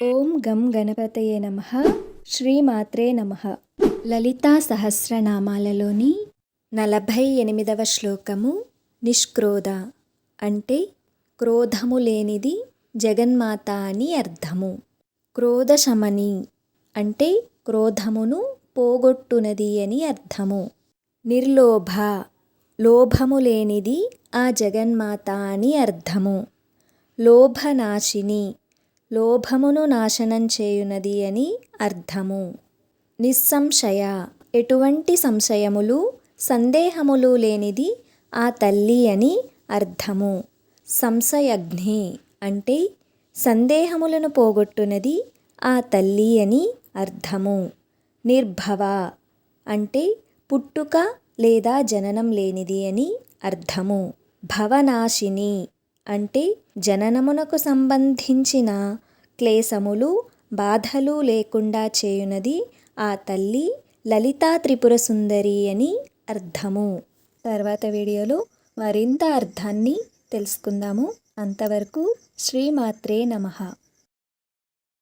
ఓం గం గణపతయే నమః. శ్రీమాత్రే నమః. లలితా సహస్రనామాలలోని 48వ శ్లోకము నిష్క్రోధ అంటే క్రోధము లేనిది జగన్మాత అని అర్థము. క్రోధశమని అంటే క్రోధమును పోగొట్టునది అని అర్థము. నిర్లోభ లోభము లేనిది ఆ జగన్మాత అని అర్థము. లోభనాశిని లోభమును నాశనం చేయునది అని అర్థము. నిస్సంశయ ఎటువంటి సంశయములు సందేహములు లేనిది ఆ తల్లి అని అర్థము. సంశయగ్ని అంటే సందేహములను పోగొట్టునది ఆ తల్లి అని అర్థము. నిర్భవ అంటే పుట్టుక లేదా జననం లేనిది అని అర్థము. భవనాశిని అంటే జననమునకు సంబంధించిన క్లేశములు బాధలు లేకుండా చేయునది ఆ తల్లి లలితా త్రిపుర సుందరి అని అర్థము. తర్వాత వీడియోలో మరింత అర్థాన్ని తెలుసుకుందాము. అంతవరకు శ్రీమాత్రే నమః.